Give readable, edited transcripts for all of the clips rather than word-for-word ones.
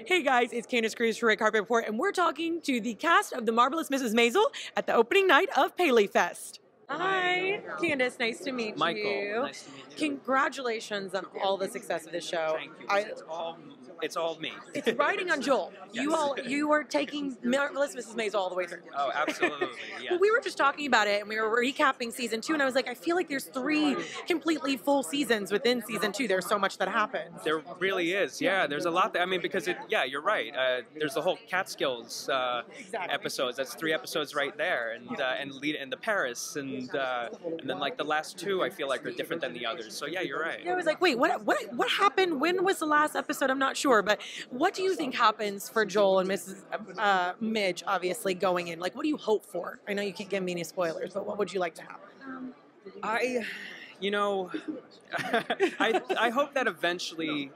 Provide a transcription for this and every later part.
Hey guys, it's Candace Cruz for Red Carpet Report, and we're talking to the cast of The Marvelous Mrs. Maisel at the opening night of PaleyFest. Hi, Candace, nice to meet Michael, you. nice to meet you. Congratulations on all the success of this show. Thank you. It's all me. It's riding on Joel. Yes. You are taking Marvelous Mrs. Maisel all the way through. Oh, absolutely. Yeah. Well, we were just talking about it, and we were recapping season 2, and I was like, I feel like there's 3 completely full seasons within season 2. There's so much that happens. There really is. Yeah, there's a lot. I mean, because you're right. There's the whole Catskills episodes. That's 3 episodes right there, and the Paris, and then like the last 2, I feel like are different than the others. So yeah, you're right. Yeah, I was like, wait, what happened? When was the last episode? I'm not sure, but what do you think happens for Joel and Mrs. Midge, obviously, going in? Like, what do you hope for? I know you can't give me any spoilers, but what would you like to happen? I hope that eventually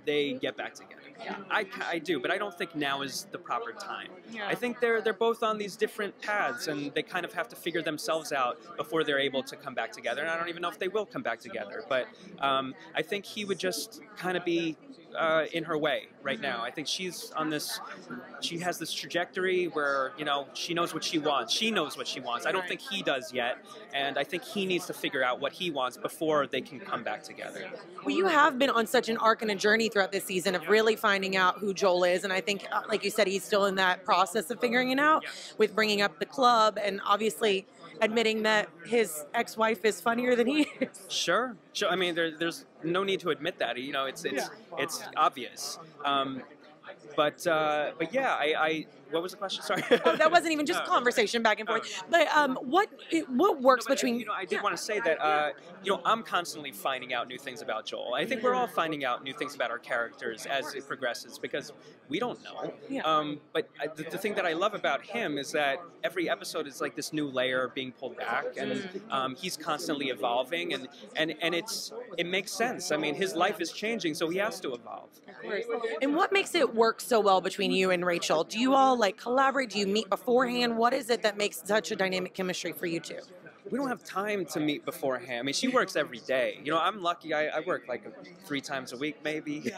they get back together. Yeah. I do, but I don't think now is the proper time. Yeah. I think they're both on these different paths, and they kind of have to figure themselves out before they're able to come back together. And I don't even know if they will come back together. But I think he would just kind of be in her way right now. I think she's on this. She has this trajectory where she knows what she wants. She knows what she wants. I don't think he does yet, and I think he needs to figure out what he wants before they can come back together. Well, you have been on such an arc and a journey throughout this season of really finding out who Joel is, and I think, like you said, he's still in that process of figuring it out with bringing up the club and obviously admitting that his ex-wife is funnier than he is. Sure. I mean, there's no need to admit that. It's obvious. But yeah, what was the question? Sorry. Oh, that wasn't even just conversation back and forth. But what works between? I did want to say that I'm constantly finding out new things about Joel. I think we're all finding out new things about our characters as it progresses because we don't know. Yeah. But the thing that I love about him is that every episode is like this new layer being pulled back, and he's constantly evolving, and it makes sense. I mean, his life is changing, so he has to evolve. Of course. And what makes it work so well between you and Rachel? Do you all collaborate? Do you meet beforehand? What is it that makes such a dynamic chemistry for you two? We don't have time to meet beforehand. I mean, she works every day. I'm lucky. I work like 3 times a week, maybe,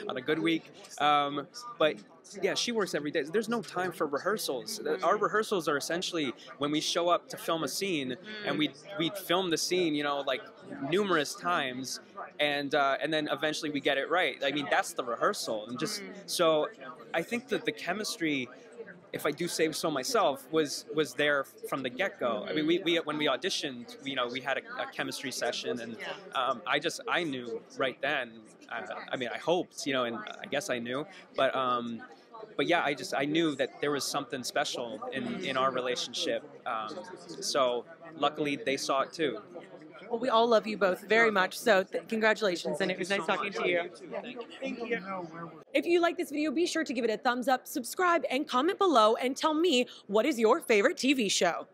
on a good week. But yeah, she works every day. There's no time for rehearsals. Our rehearsals are essentially when we show up to film a scene, and we film the scene, like numerous times, and then eventually we get it right. I mean, that's the rehearsal, and just so I think that the chemistry, if I do say so myself, was there from the get-go. I mean, we when we auditioned, we had a chemistry session, and I knew right then. I mean, I hoped, and I guess I knew, but yeah, I knew that there was something special in our relationship. So luckily, they saw it too. Well, we all love you both very much, so congratulations, and it was nice talking to you. Thank you. If you like this video, be sure to give it a thumbs up, subscribe, and comment below, and tell me what is your favorite TV show.